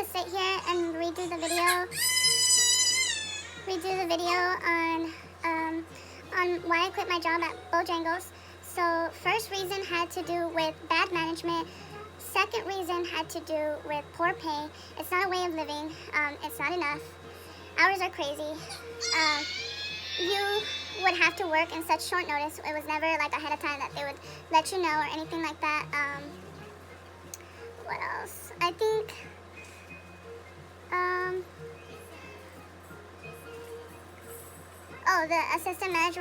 to sit here and redo the video on why I quit my job at Bojangles. So first reason had to do with bad management. Second reason had to do with poor pay. It's not a way of living. It's not enough. Hours are crazy. You would have to work in such short notice. It was never like ahead of time that they would let you know or anything like that. What else? I think oh, the assistant manager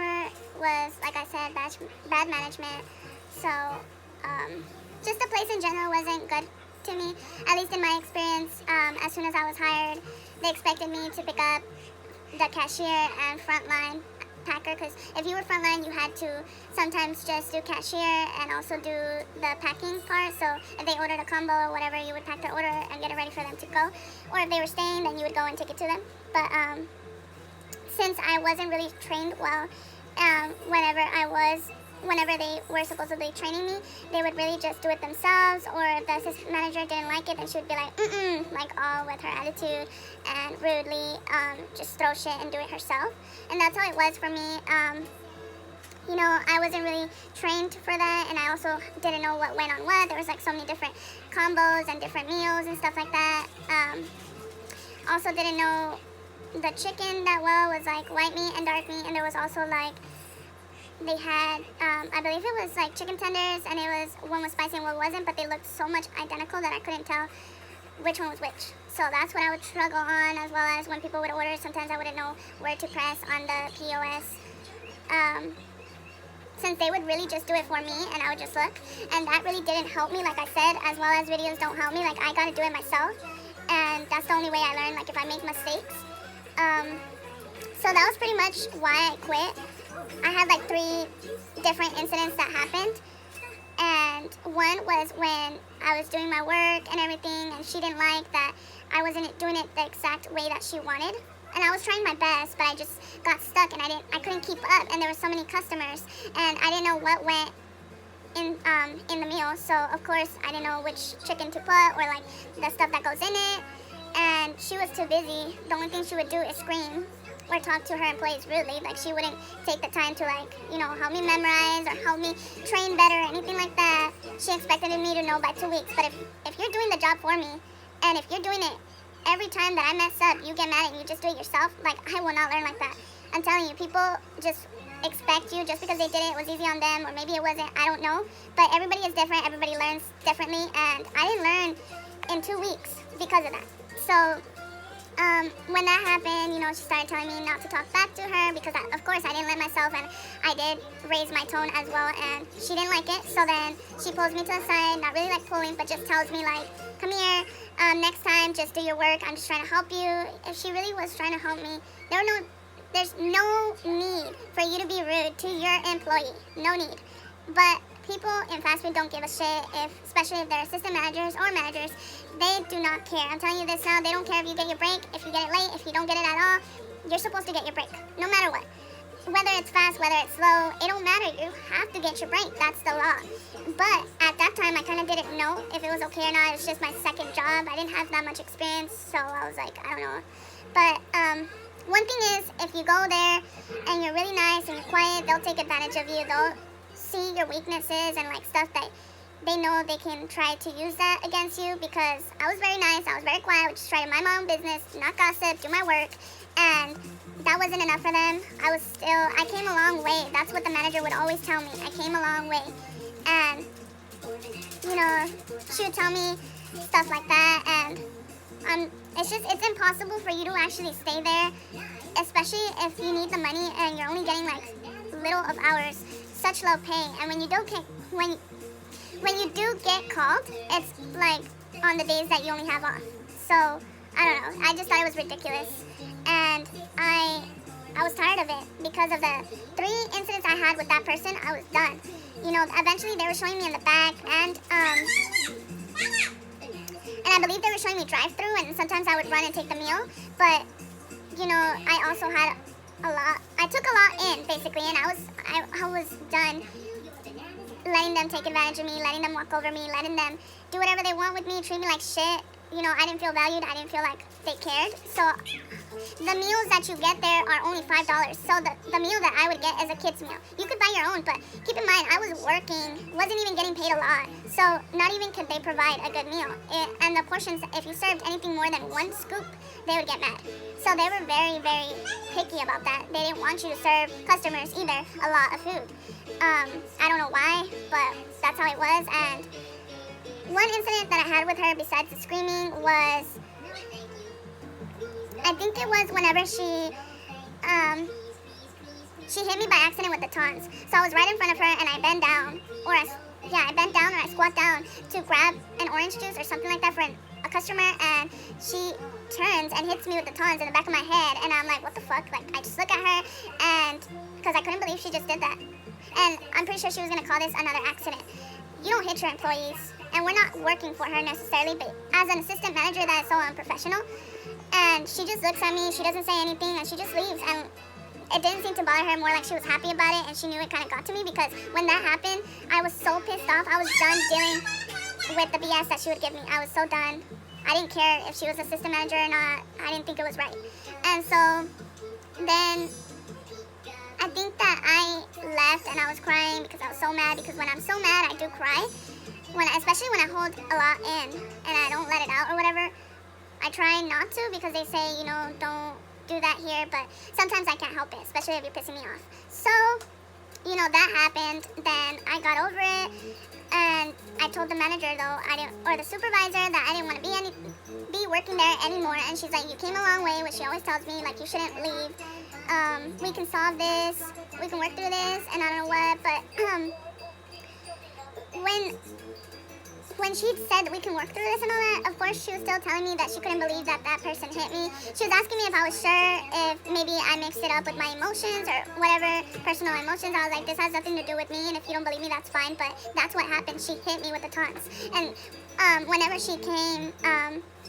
was, like I said, bad management. So just the place in general wasn't good to me, at least in my experience. As soon as I was hired, they expected me to pick up the cashier and frontline packer, because if you were frontline, you had to sometimes just do cashier and also do the packing part. So if they ordered a combo or whatever, you would pack their order and get it ready for them to go. Or if they were staying, then you would go and take it to them. But since I wasn't really trained well, whenever they were supposedly training me, they would really just do it themselves, or if the assistant manager didn't like it, then she would be like, like all with her attitude and rudely just throw shit and do it herself. And that's how it was for me. You know, I wasn't really trained for that, and I also didn't know what went on what. There was like so many different combos and different meals and stuff like that. Also didn't know the chicken that well was like white meat and dark meat, and there was also like, they had, I believe it was like chicken tenders, and one was spicy and one wasn't, but they looked so much identical that I couldn't tell which one was which. So that's what I would struggle on, as well as when people would order, sometimes I wouldn't know where to press on the POS. Since they would really just do it for me, and I would just look, and that really didn't help me, like I said, as well as videos don't help me. Like, I gotta do it myself, and that's the only way I learn, like if I make mistakes. So that was pretty much why I quit. I had like 3 different incidents that happened, and one was when I was doing my work and everything, and she didn't like that I wasn't doing it the exact way that she wanted, and I was trying my best, but I just got stuck, and I couldn't keep up, and there were so many customers, and I didn't know what went in the meal. So of course I didn't know which chicken to put, or like the stuff that goes in it, and she was too busy. The only thing she would do is scream or talk to her employees rudely. Like, she wouldn't take the time to, like, you know, help me memorize or help me train better or anything like that. She expected me to know by 2 weeks. But if you're doing the job for me, and if you're doing it every time that I mess up, you get mad and you just do it yourself, like, I will not learn like that. I'm telling you, people just expect you just because they did it was easy on them, or maybe it wasn't, I don't know. But everybody is different, everybody learns differently, and I didn't learn in 2 weeks because of that. So when that happened, you know, she started telling me not to talk back to her, because of course I didn't let myself, and I did raise my tone as well, and she didn't like it. So then she pulls me to the side, not really like pulling, but just tells me like, come here, next time just do your work, I'm just trying to help you. If she really was trying to help me, there's no need for you to be rude to your employee, no need. But people in fast food don't give a shit, especially if they're assistant managers or managers. They do not care. I'm telling you this now. They don't care if you get your break, if you get it late, if you don't get it at all. You're supposed to get your break, no matter what. Whether it's fast, whether it's slow, it don't matter. You have to get your break. That's the law. But at that time, I kind of didn't know if it was okay or not. It was just my second job. I didn't have that much experience, so I was like, I don't know. But one thing is, if you go there and you're really nice and you're quiet, they'll take advantage of you. They'll see your weaknesses and like stuff that they know they can try to use that against you. Because I was very nice, I was very quiet, I would just try to mind my own business, not gossip, do my work, and that wasn't enough for them. I came a long way. That's what the manager would always tell me. I came a long way. And you know, she would tell me stuff like that, and it's impossible for you to actually stay there, especially if you need the money and you're only getting like little of hours, such low pay. And when you do get called, it's like on the days that you only have off. So I don't know, I just thought it was ridiculous, and I was tired of it. Because of the 3 incidents I had with that person, I was done. You know, eventually they were showing me in the back, and I believe they were showing me drive-through, and sometimes I would run and take the meal. But you know, I also had I took a lot in, basically, and I was done letting them take advantage of me, letting them walk over me, letting them do whatever they want with me, treat me like shit. you know, I didn't feel valued. I didn't feel like they cared. So the meals that you get there are only $5. So the meal that I would get is a kid's meal. You could buy your own, but keep in mind, I was working, wasn't even getting paid a lot. So not even could they provide a good meal. And the portions, if you served anything more than one scoop, they would get mad. So they were very, very picky about that. They didn't want you to serve customers either a lot of food. I don't know why, but that's how it was. And one incident that I had with her besides the screaming was, I think it was whenever she hit me by accident with the tongs. So I was right in front of her and I bent down, I bent down or I squat down to grab an orange juice or something like that for a customer, and she turns and hits me with the tongs in the back of my head, and I'm like, what the fuck? Like, I just look at her, and because I couldn't believe she just did that. And I'm pretty sure she was gonna call this another accident. You don't hit your employees, and we're not working for her necessarily, but as an assistant manager, that is so unprofessional. And she just looks at me, she doesn't say anything, and she just leaves. And it didn't seem to bother her, more like she was happy about it, and she knew it kind of got to me, because when that happened, I was so pissed off. I was done dealing with the BS that she would give me. I was so done. I didn't care if she was assistant manager or not. I didn't think it was right. And so then I think that I left and I was crying because I was so mad, because when I'm so mad, I do cry. Especially when I hold a lot in and I don't let it out or whatever. I try not to, because they say, you know, don't do that here, but sometimes I can't help it, especially if you're pissing me off. So, you know, that happened. Then I got over it, and I told the manager or the supervisor, that I didn't want to be working there anymore. And she's like, you came a long way, which she always tells me, like, you shouldn't leave. We can solve this, we can work through this, and I don't know what, but when she said that we can work through this and all that, of course she was still telling me that she couldn't believe that that person hit me. She was asking me if I was sure if maybe I mixed it up with my emotions or whatever, personal emotions. I was like, this has nothing to do with me, and if you don't believe me, that's fine, but that's what happened. She hit me with the tongs. And whenever she came,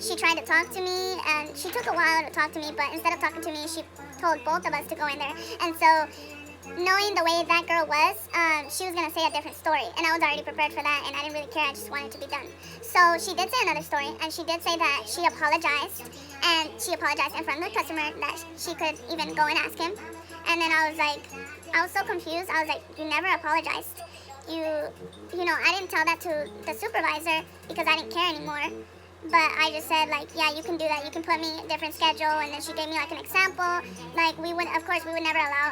she tried to talk to me, and she took a while to talk to me, but instead of talking to me, she told both of us to go in there. And so, knowing the way that girl was, she was going to say a different story, and I was already prepared for that, and I didn't really care. I just wanted to be done. So she did say another story, and she did say that she apologized, and she apologized in front of the customer, that she could even go and ask him. And then I was like, I was so confused. I was like, you never apologized. You know, I didn't tell that to the supervisor because I didn't care anymore. But I just said, like, yeah, you can do that. You can put me a different schedule. And then she gave me, like, an example. Like, of course, we would never allow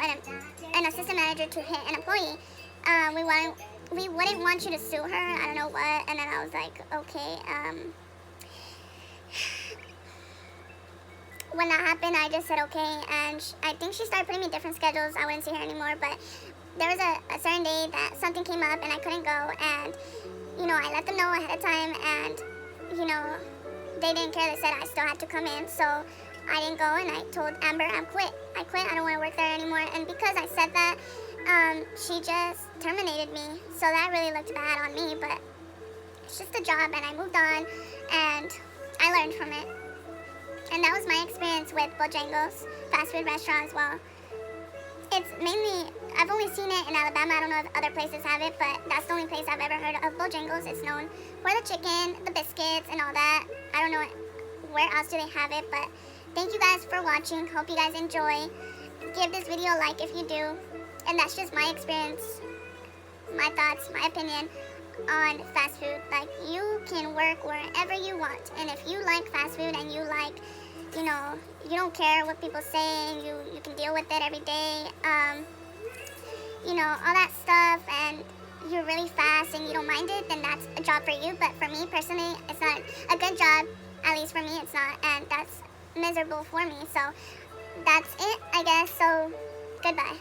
an assistant manager to hit an employee. We wouldn't want you to sue her. I don't know what. And then I was like, okay. When that happened, I just said, okay. And I think she started putting me different schedules. I wouldn't see her anymore. But there was a certain day that something came up and I couldn't go. And, you know, I let them know ahead of time. And you know, they didn't care. They said I still had to come in, so I didn't go, and I told Amber, I quit. I don't want to work there anymore. And because I said that, she just terminated me. So that really looked bad on me, but it's just a job, and I moved on, and I learned from it. And that was my experience with Bojangles fast food restaurant as well. It's mainly, I've only seen it in Alabama. I don't know if other places have it, but that's the only place I've ever heard of Bojangles. It's known for the chicken, the biscuits, and all that. I don't know where else do they have it, but thank you guys for watching. Hope you guys enjoy. Give this video a like if you do. And that's just my experience, my thoughts, my opinion on fast food. Like, you can work wherever you want. And if you like fast food and you like, you know, you don't care what people say, and you can deal with it every day, you know, all that stuff, and you're really fast and you don't mind it, then that's a job for you. But for me personally, it's not a good job. At least for me, it's not, and that's miserable for me. So that's it, I guess. So goodbye.